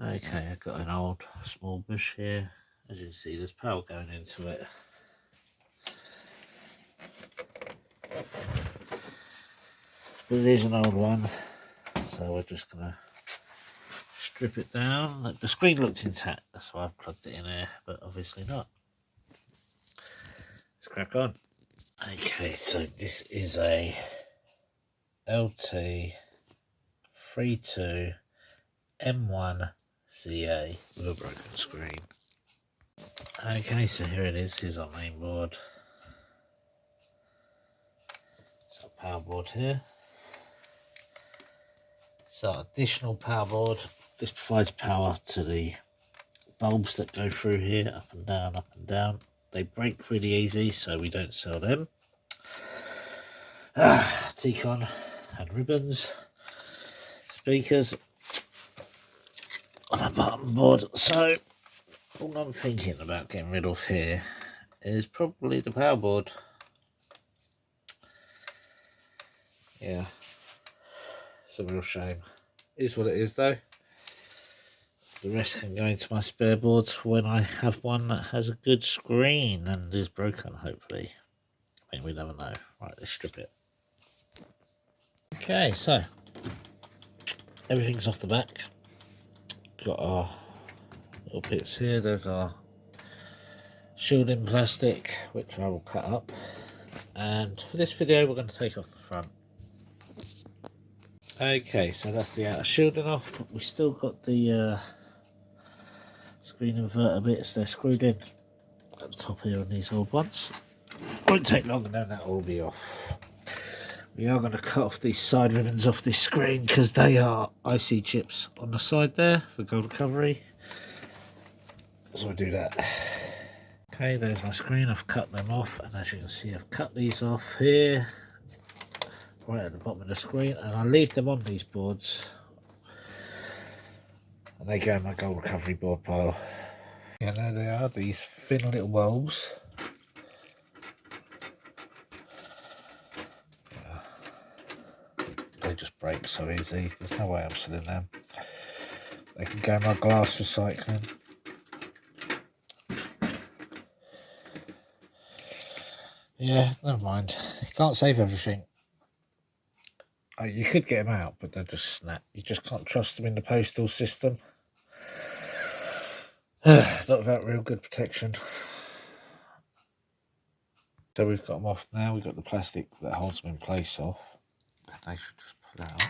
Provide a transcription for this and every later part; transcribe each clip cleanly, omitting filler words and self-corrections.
Okay, I've got an old small bush here. As you can see, there's power going into it. But it is an old one, so we're just going to strip it down. Look, the screen looked intact, that's why I plugged it in here, but obviously not. Let's crack on. Okay, so this is a LT32M1CA with a broken screen. Okay, so here it is. Here's our main board. So power board here. So additional power board. This provides power to the bulbs that go through here, up and down, up and down. They break really easy, so we don't sell them. T-con and ribbons. Speakers on a button board. So all I'm thinking about getting rid of here is probably the power board. Yeah, it's a real shame. It is what it is though. The rest can go into my spare boards for when I have one that has a good screen and is broken, hopefully. I mean, we never know. Right, let's strip it. Okay, so everything's off the back. Got our little bits here. There's our shielding plastic, which I will cut up. And for this video, we're going to take off the front. Okay, so that's the outer shielding off, but we still got the screen inverter bits. They're screwed in at the top here on these old ones. Won't take long and then that will be off. We are going to cut off these side ribbons off this screen because they are IC chips on the side there for gold recovery. So we'll do that. Okay, there's my screen. I've cut them off, and as you can see, I've cut these off here, right at the bottom of the screen, and I leave them on these boards, and they go in my gold recovery board pile. Yeah, there they are, these thin little bulbs. They just break so easy. There's no way I'm selling them. They can go in my glass recycling. Yeah, never mind. You can't save everything. Oh, you could get them out, but they'll just snap. You just can't trust them in the postal system. Not without real good protection. So we've got them off now. We've got the plastic that holds them in place off. They should just pull out.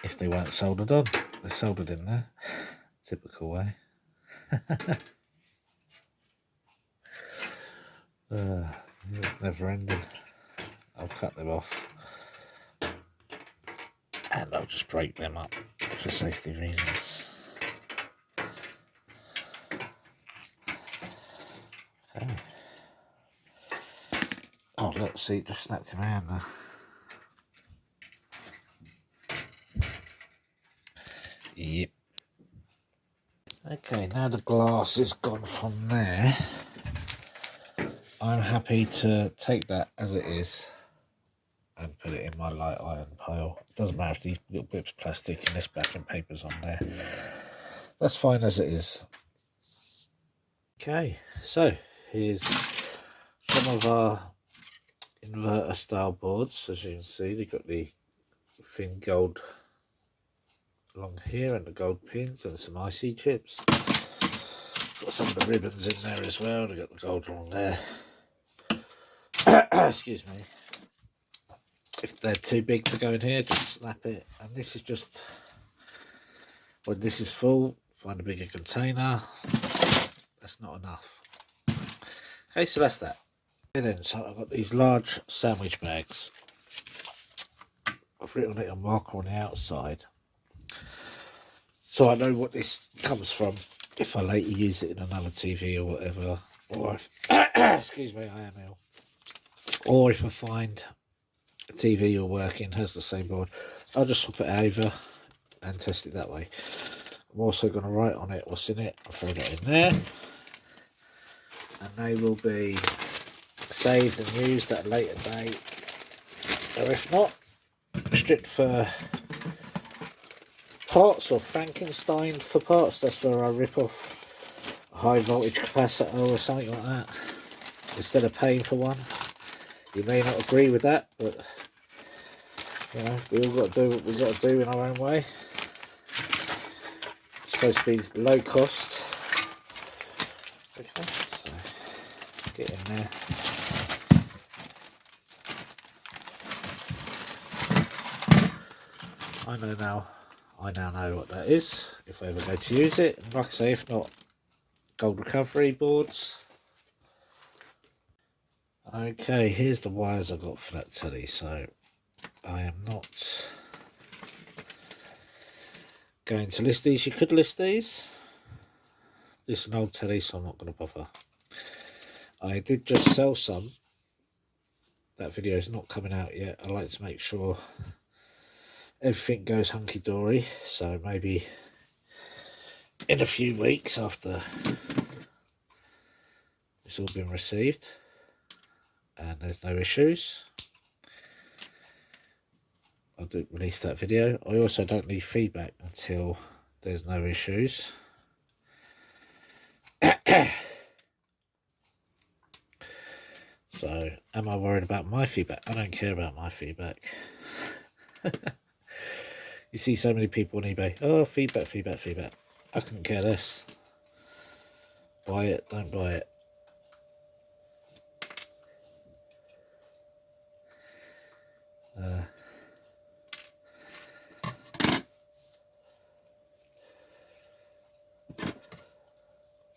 If they weren't soldered on, they're soldered in there. Typical way. Never ending. I'll cut them off and I'll just break them up for safety reasons. Okay. Oh look, see, it just snapped in my hand there. Yep. Okay, now the glass is gone from there. I'm happy to take that as it is and put it in my light iron pile. It doesn't matter if these little bits of plastic and this backing paper's on there. That's fine as it is. Okay, so here's some of our inverter style boards. As you can see, they've got the thin gold along here and the gold pins and some IC chips. Got some of the ribbons in there as well. They've got the gold along there. Excuse me. If they're too big to go in here, just snap it. And this is just, when this is full, find a bigger container. That's not enough. Okay, so that's that. And then, so I've got these large sandwich bags. I've written it on marker on the outside, so I know what this comes from if I later use it in another TV or whatever. Or if, excuse me, I am ill. Or if I find a TV you're working has the same board, I'll just swap it over and test it that way. I'm also going to write on it what's in it. I'll throw that in there, and they will be saved and used at a later date. Or if not, stripped for parts, or Frankenstein for parts. That's where I rip off a high voltage capacitor or something like that instead of paying for one. You may not agree with that, but you know, we all got to do what we got to do in our own way. It's supposed to be low cost. Okay, so get in there. I now know what that is if I ever go to use it. And like I say, if not, gold recovery boards. Okay, here's the wires I got for that telly. So I am not going to list these. You could list these. This is an old telly, so I'm not going to bother. I did just sell some. That video is not coming out yet. I like to make sure everything goes hunky-dory, so maybe in a few weeks after it's all been received and there's no issues, I'll release that video. I also don't need feedback until there's no issues. So am I worried about my feedback? I don't care about my feedback. You see so many people on eBay, oh, feedback, feedback, feedback. I couldn't care less. Buy it, don't buy it.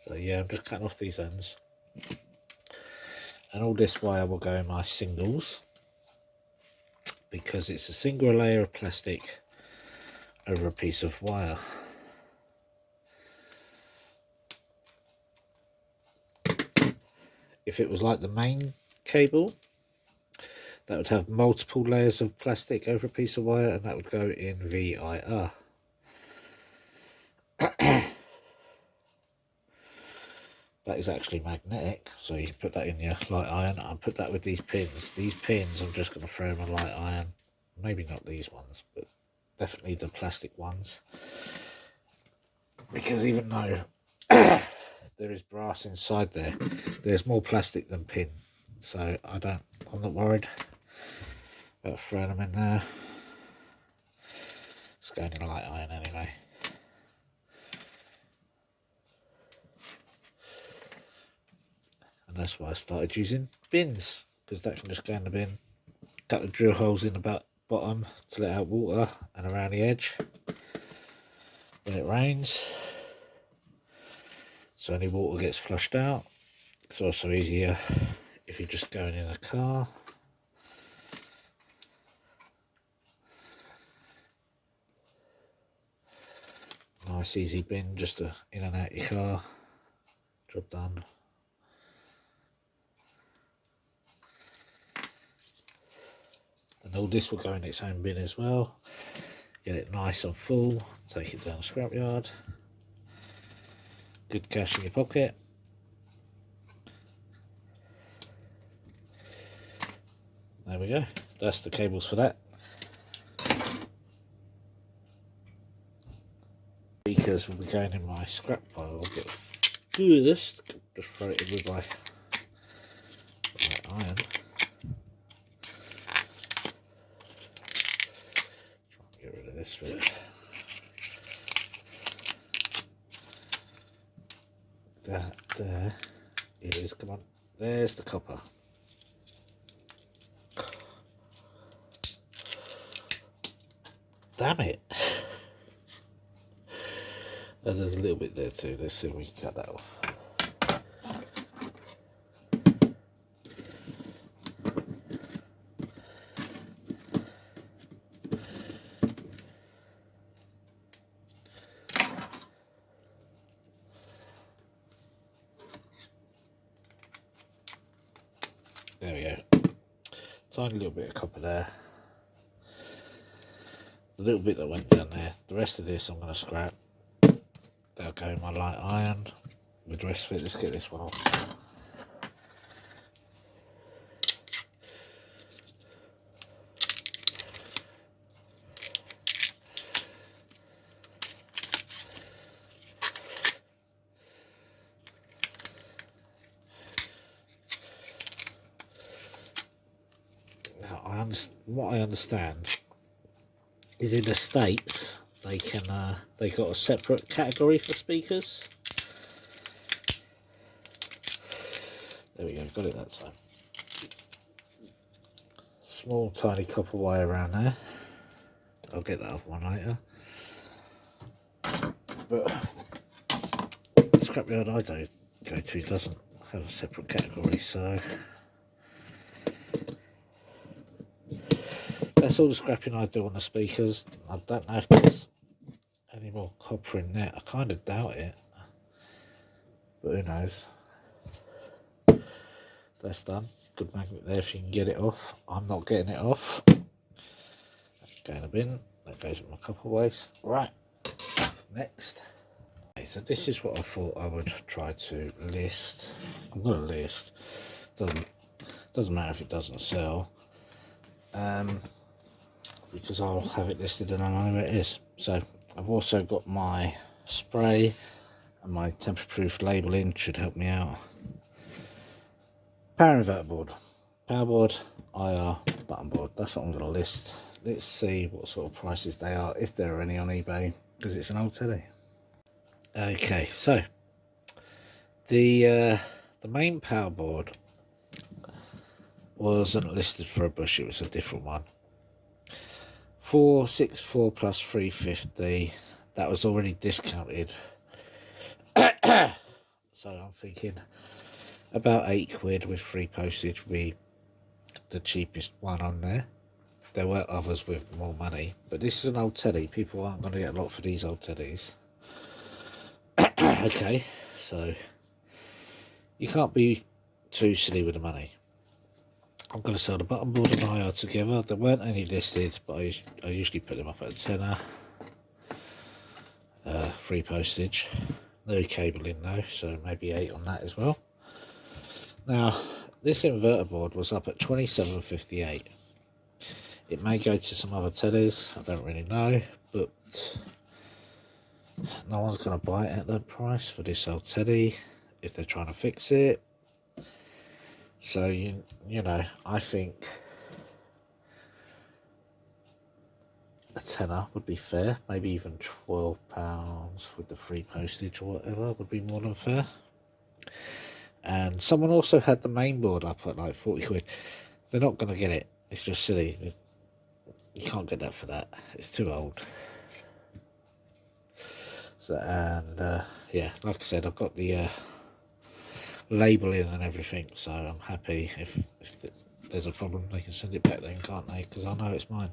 So yeah, I'm just cutting off these ends. And all this wire will go in my singles, because it's a single layer of plastic over a piece of wire. If it was like the main cable, that would have multiple layers of plastic over a piece of wire, and that would go in VIR. That is actually magnetic, so you can put that in your light iron. I'll put that with these pins. These pins, I'm just going to throw in a light iron. Maybe not these ones, but definitely the plastic ones. Because even though there is brass inside there, there's more plastic than pin. So I'm not worried about throwing them in there. It's going in a light iron anyway. And that's why I started using bins, because that can just go in the bin. Cut the drill holes in the bottom to let out water, and around the edge when it rains, so any water gets flushed out. It's also easier if you're just going in a car. Nice easy bin, just to in and out your car. Job done. And all this will go in its own bin as well. Get it nice and full, take it down the scrapyard. Good cash in your pocket. There we go, that's the cables for that. Speakers will be going in my scrap pile. I'll get first, just throw it in with my iron. Get rid of this bit. There it is, come on, there's the copper. Damn it. And there's a little bit there too. Let's see if we can cut that off. There we go. Tiny little bit of copper there. The little bit that went down there. The rest of this I'm going to scrap. That'll go in my light iron. With the rest of it, let's get this one off. what I understand is in the States they got a separate category for speakers. There we go, got it that time. Small tiny copper wire around there. I'll get that off one later. But the scrapyard I go to doesn't have a separate category, so that's all the scrapping I do on the speakers. I don't know if there's any more copper in there. I kind of doubt it, but who knows. That's done. Good magnet there if you can get it off. I'm not getting it off. That's going in a bin. That goes with my copper waste. Right, next. Okay, so this is what I thought I would try to list. I'm going to list. Doesn't matter if it doesn't sell. Because I'll have it listed and I know where it is. So I've also got my spray and my temperature proof labelling should help me out. Power inverter board, power board, IR, button board. That's what I'm going to list. Let's see what sort of prices they are, if there are any on eBay, because it's an old telly. Okay, so the main power board wasn't listed for a bush, it was a different one. 464 plus 350. That was already discounted. So I'm thinking about £8 with free postage would be the cheapest one on there. There were others with more money, but this is an old teddy. People aren't going to get a lot for these old teddies. Okay, so you can't be too silly with the money. I'm going to sell the button board and IR together. There weren't any listed, but I usually put them up at a tenner. Free postage. No cabling though, so maybe 8 on that as well. Now, this inverter board was up at $27.58. It may go to some other tellies, I don't really know, but no one's going to buy it at that price for this old telly if they're trying to fix it. So, you know, I think a tenner would be fair. Maybe even £12 with the free postage or whatever would be more than fair. And someone also had the main board up at like 40 quid. They're not going to get it. It's just silly. You can't get that for that. It's too old. So, and yeah, like I said, I've got the labelling and everything, so I'm happy. If there's a problem, they can send it back then, can't they? Because I know it's mine.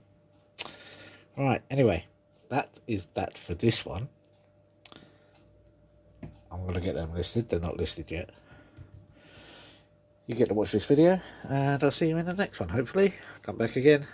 Right, anyway, that is that for this one. I'm going to get them listed. They're not listed yet. You get to watch this video, and I'll see you in the next one, hopefully. Come back again.